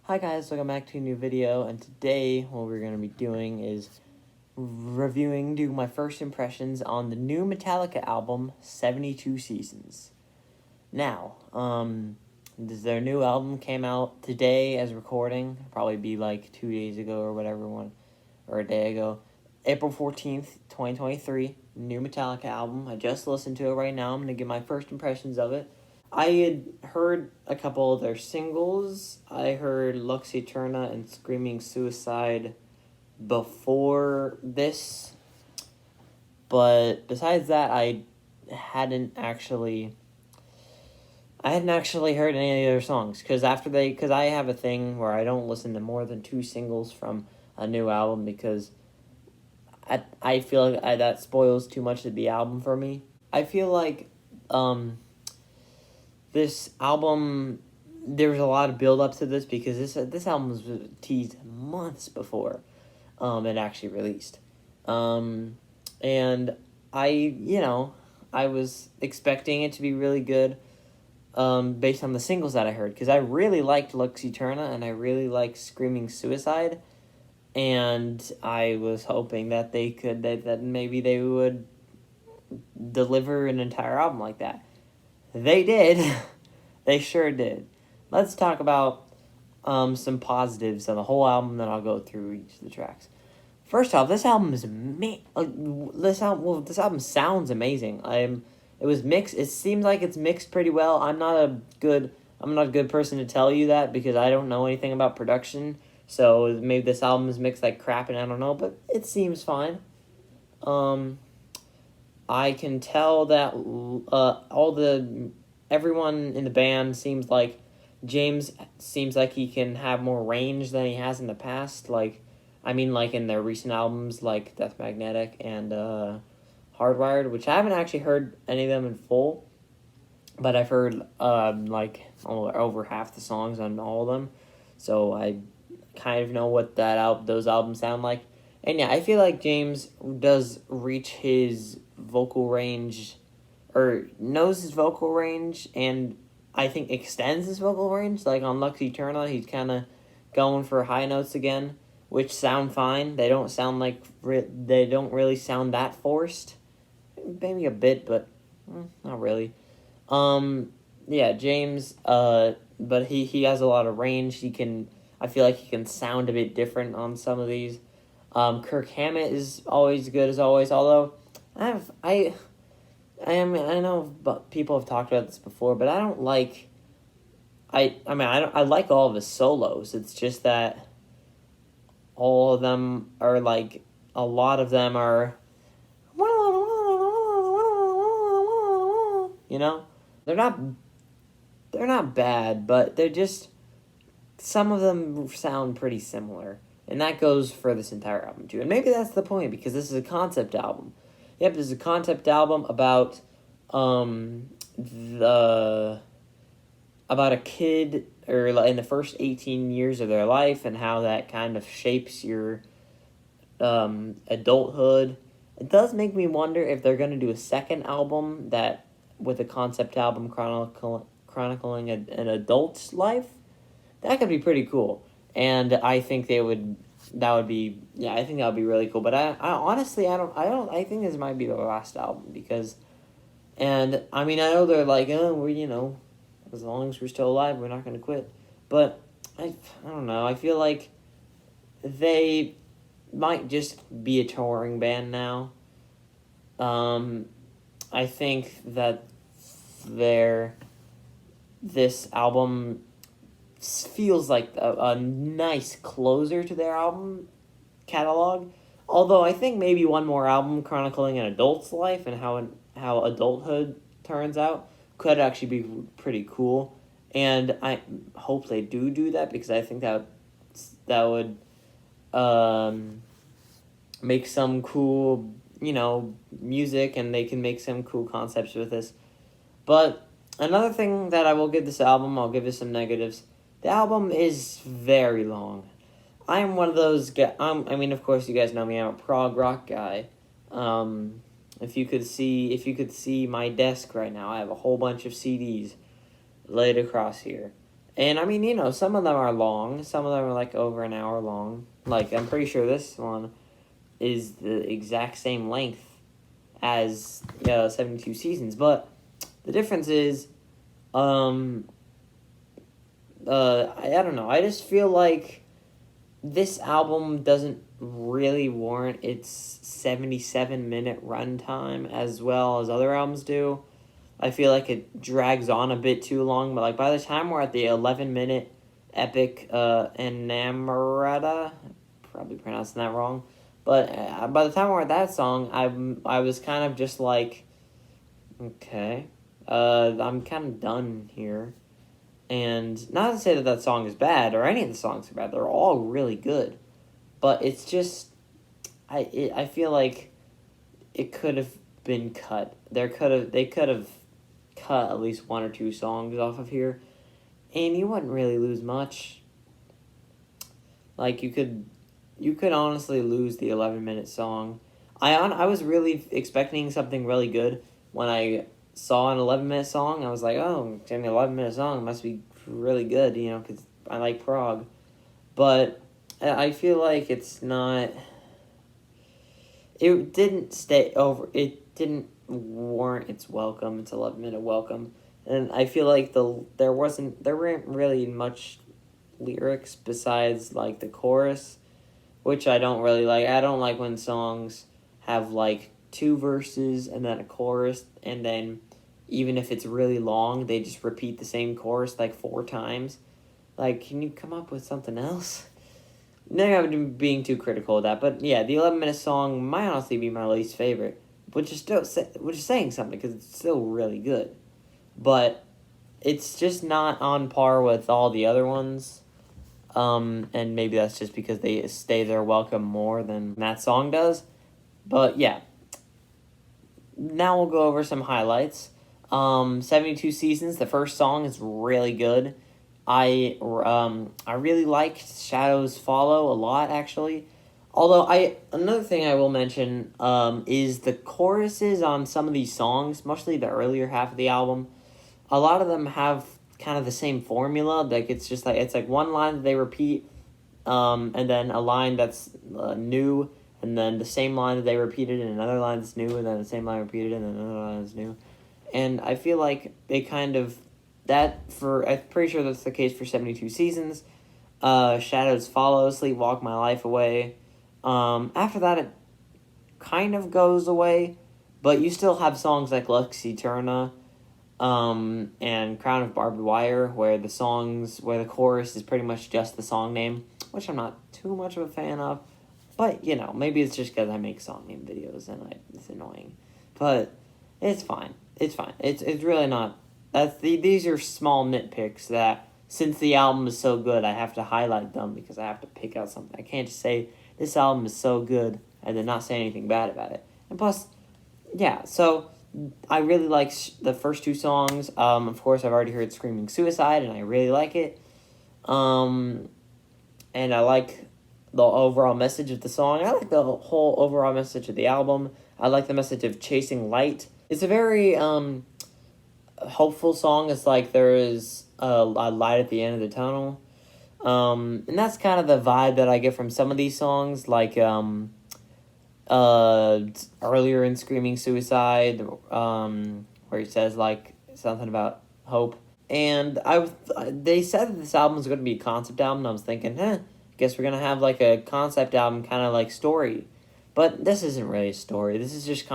Hi guys, welcome back to a new video, and today what we're going to be doing is doing my first impressions on the new Metallica album, 72 Seasons. Now, their new album came out today as recording, probably be like 2 days ago or whatever or a day ago. April 14th, 2023, new Metallica album. I just listened to it right now. I'm going to give my first impressions of it. I had heard a couple of their singles. I heard Lux Eterna and Screaming Suicide before this. But besides that, I hadn't actually heard any of their songs. Because I have a thing where I don't listen to more than 2 singles from a new album because I feel like that spoils too much of the album for me. I feel like, this album, there was a lot of build up to this because this album was teased months before it actually released. And I was expecting it to be really good based on the singles that I heard, because I really liked Lux Eterna and I really liked Screaming Suicide, and I was hoping that that maybe they would deliver an entire album like that. They did. They sure did. Let's talk about some positives on the whole album, then I'll go through each of the tracks. First off, this album is this album sounds amazing. It was mixed. It seems like it's mixed pretty well. I'm not a good person to tell you that because I don't know anything about production. So maybe this album is mixed like crap and I don't know, but it seems fine. I can tell that everyone in the band seems like James seems like he can have more range than he has in the past. Like in their recent albums like Death Magnetic and Hardwired, which I haven't actually heard any of them in full, but I've heard over half the songs on all of them, so I kind of know what those albums sound like. And yeah, I feel like James does reach his vocal range, or knows his vocal range, and I think extends his vocal range. Like on Lux Eterna, he's kind of going for high notes again, which sound fine. They don't sound they don't really sound that forced. Maybe a bit, but not really. Yeah, James. But he has a lot of range. I feel like he can sound a bit different on some of these. Kirk Hammett is always good as always. Although I know people have talked about this before, but I don't like. I like all of his solos. It's just that all of them are a lot of them are. They're not bad, but they're just, some of them sound pretty similar. And that goes for this entire album, too. And maybe that's the point, because this is a concept album. Yep, this is a concept album about a kid, or in the first 18 years of their life, and how that kind of shapes your adulthood. It does make me wonder if they're going to do a second album with a concept album chronicling an adult's life. That could be pretty cool. And I think I think that would be really cool. But I honestly, I think this might be the last album, because, and I know they're like, oh, as long as we're still alive, we're not going to quit. But I don't know. I feel like they might just be a touring band now. I think that this album feels like a nice closer to their album catalog. Although I think maybe one more album chronicling an adult's life and how adulthood turns out could actually be pretty cool. And I hope they do that, because I think that would make some cool, music, and they can make some cool concepts with this. But another thing that I will give this album, I'll give it some negatives. The album is very long. I'm one of those guys. Of course, you guys know me. I'm a prog rock guy. If you could see my desk right now, I have a whole bunch of CDs laid across here, And I mean, some of them are long. Some of them are like over an hour long. Like, I'm pretty sure this one is the exact same length as 72 seasons. But the difference is, I don't know. I just feel like this album doesn't really warrant its 77-minute runtime as well as other albums do. I feel like it drags on a bit too long, but like by the time we're at the 11-minute epic Enamorada, probably pronouncing that wrong, but by the time we're at that song, I was kind of just like, okay, I'm kind of done here. And not to say that that song is bad, or any of the songs are bad, they're all really good. But it's just, I feel like it could have been cut. They could have cut at least one or two songs off of here, and you wouldn't really lose much. Like, you could honestly lose the 11-minute song. I was really expecting something really good when I saw an 11-minute song. I was like, oh, it's an 11-minute song. It must be really good, because I like prog. But I feel like it's not... It didn't warrant its welcome, its 11-minute welcome. And I feel like there weren't really much lyrics besides, like, the chorus, which I don't really like. I don't like when songs have, like, two verses and then a chorus, and then even if it's really long, they just repeat the same chorus, like, 4 times. Like, can you come up with something else? Maybe I'm being too critical of that, but yeah, the 11-minute song might honestly be my least favorite, which is saying something, because it's still really good. But it's just not on par with all the other ones. And maybe that's just because they stay their welcome more than that song does. But yeah. Now we'll go over some highlights. 72 Seasons, the first song is really good. I really liked Shadows Follow a lot, actually. Although, another thing I will mention is the choruses on some of these songs, mostly the earlier half of the album. A lot of them have kind of the same formula. Like, it's like one line that they repeat, and then a line that's new, and then the same line that they repeated, and another line that's new, and then the same line repeated, and then another line that's new. And I feel like they kind of... I'm pretty sure that's the case for 72 Seasons. Shadows Follow, Sleepwalk My Life Away. After that, it kind of goes away, but you still have songs like Lux Eterna, and Crown of Barbed Wire, where the chorus is pretty much just the song name, which I'm not too much of a fan of, but, maybe it's just because I make song name videos, and it's annoying, but it's fine, it's really not, these are small nitpicks that, since the album is so good, I have to highlight them, because I have to pick out something. I can't just say, this album is so good, and then not say anything bad about it. And plus, yeah, so I really like the first 2 songs. Of course, I've already heard Screaming Suicide, and I really like it. And I like the overall message of the song. I like the whole overall message of the album. I like the message of chasing light. It's a very hopeful song. It's like there is a light at the end of the tunnel. And that's kind of the vibe that I get from some of these songs, like earlier in Screaming Suicide, where he says, like, something about hope. And they said that this album was going to be a concept album, and I was thinking, guess we're going to have, like, a concept album kind of like story. But this isn't really a story. This is just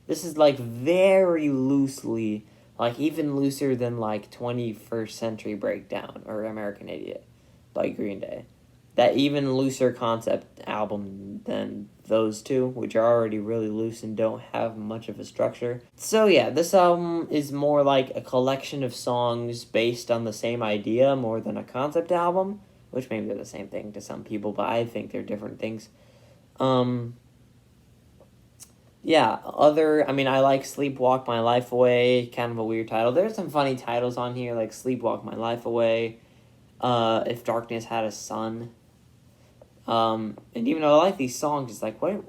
this is, like, very loosely, like, even looser than, like, 21st Century Breakdown or American Idiot by Green Day. That even looser concept album than those two, which are already really loose and don't have much of a structure. So yeah, this album is more like a collection of songs based on the same idea more than a concept album, which maybe they're the same thing to some people, but I think they're different things. Yeah, I like Sleepwalk My Life Away, kind of a weird title. There's some funny titles on here, like Sleepwalk My Life Away, If Darkness Had a Sun. And even though I like these songs, it's like, what?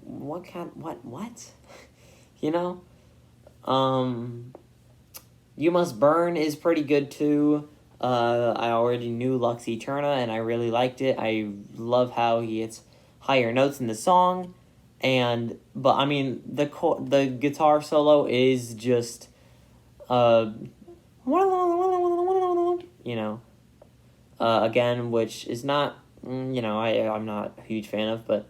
You Must Burn is pretty good too. I already knew Lux Eterna, and I really liked it. I love how he hits higher notes in the song, but I mean the guitar solo is just you know again, which is not I'm not a huge fan of, but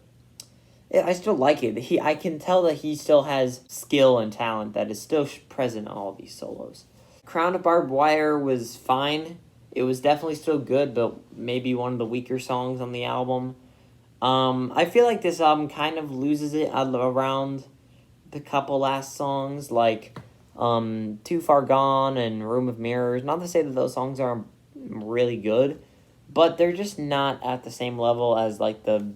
I still like it. I can tell that he still has skill and talent that is still present in all these solos. Crown of Barbed Wire was fine. It was definitely still good, but maybe one of the weaker songs on the album. I feel like this album kind of loses it around the couple last songs, like Too Far Gone and Room of Mirrors. Not to say that those songs are really good, but they're just not at the same level as like the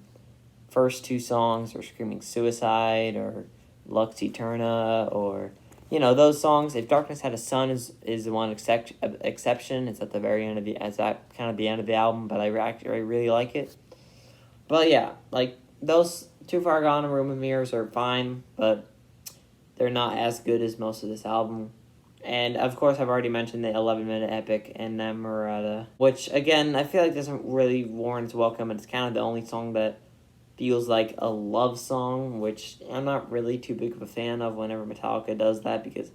first two songs, or Screaming Suicide, or Lux Eterna, or those songs. If Darkness Had a Sun is the one exception. It's at the very end of the end of the album, but I really like it. But yeah, like those Too Far Gone and Room of Mirrors are fine, but they're not as good as most of this album. And of course, I've already mentioned the 11-minute epic and Namorata, which again I feel like doesn't really warrant its welcome. And it's kind of the only song that feels like a love song, which I'm not really too big of a fan of whenever Metallica does that, because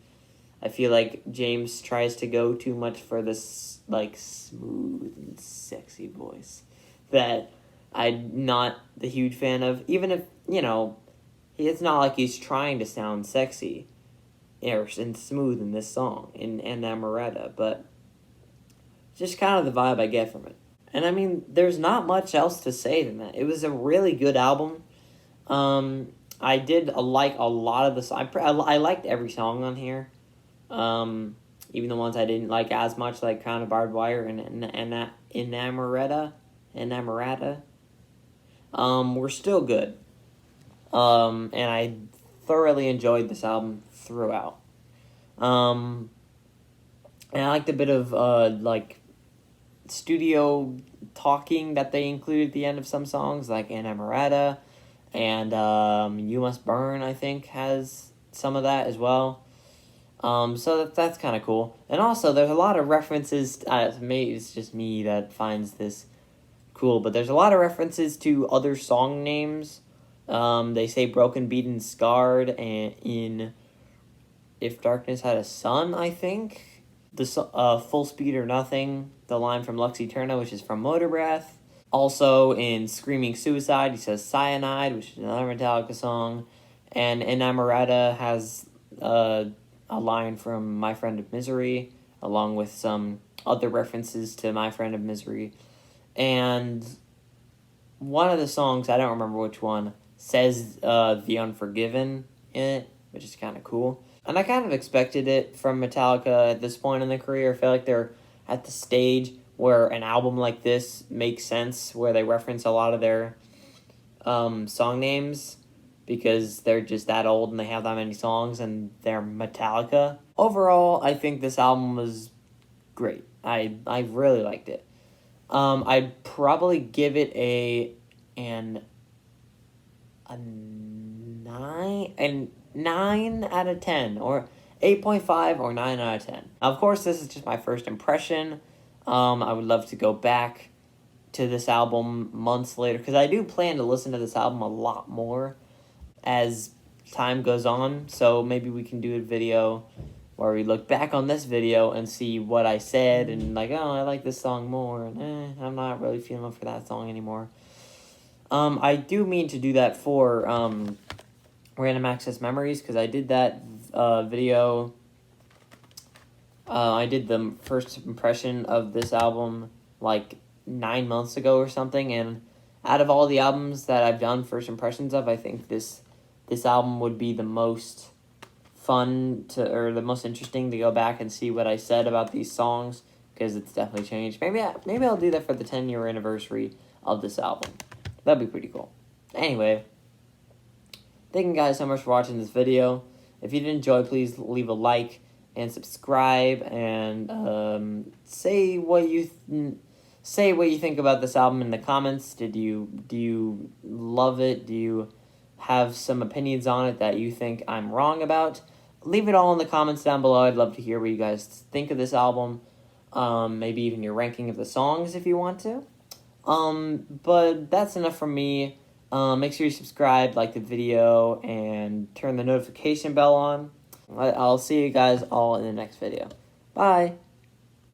I feel like James tries to go too much for this like smooth and sexy voice that I'm not the huge fan of. Even if it's not like he's trying to sound sexy and smooth in this song in Namorata, but just kind of the vibe I get from it. And I mean, there's not much else to say than that. It was a really good album. I did like a lot of the songs. I liked every song on here. Even the ones I didn't like as much, like Crown of Barbed Wire and Namorata, were still good. And I thoroughly enjoyed this album throughout. And I liked a bit of studio talking that they include at the end of some songs, like Namorata, and You Must Burn, I think, has some of that as well. So that's kind of cool. And also, there's a lot of references, maybe it's just me that finds this cool, but there's a lot of references to other song names. They say Broken, Beaten, Scarred, and in If Darkness Had a Sun, I think. The Full Speed or Nothing, the line from Lux Eterna, which is from Motor Breath. Also in Screaming Suicide, he says Cyanide, which is another Metallica song. And Namorata has a line from My Friend of Misery, along with some other references to My Friend of Misery. And one of the songs, I don't remember which one, says The Unforgiven in it, which is kind of cool. And I kind of expected it from Metallica at this point in their career. I feel like they're at the stage where an album like this makes sense, where they reference a lot of their song names, because they're just that old and they have that many songs and they're Metallica. Overall, I think this album was great. I really liked it. I'd probably give it a 9 out of 10, or 8.5 or 9 out of 10. Now, of course, this is just my first impression. I would love to go back to this album months later, because I do plan to listen to this album a lot more as time goes on. So maybe we can do a video where we look back on this video and see what I said, and like, oh, I like this song more, and I'm not really feeling for that song anymore. I do mean to do that for Random Access Memories, because I did that video. I did the first impression of this album like 9 months ago or something, and out of all the albums that I've done first impressions of, I think this album would be the most fun or the most interesting to go back and see what I said about these songs, because it's definitely changed. Maybe I'll do that for the 10-year anniversary of this album. That'd be pretty cool. Anyway, thank you guys so much for watching this video. If you did enjoy, please leave a like and subscribe, and say what you think about this album in the comments. Do you love it? Do you have some opinions on it that you think I'm wrong about? Leave it all in the comments down below. I'd love to hear what you guys think of this album. maybe even your ranking of the songs if you want to. But that's enough from me. Make sure you subscribe, like the video, and turn the notification bell on. I'll see you guys all in the next video. Bye!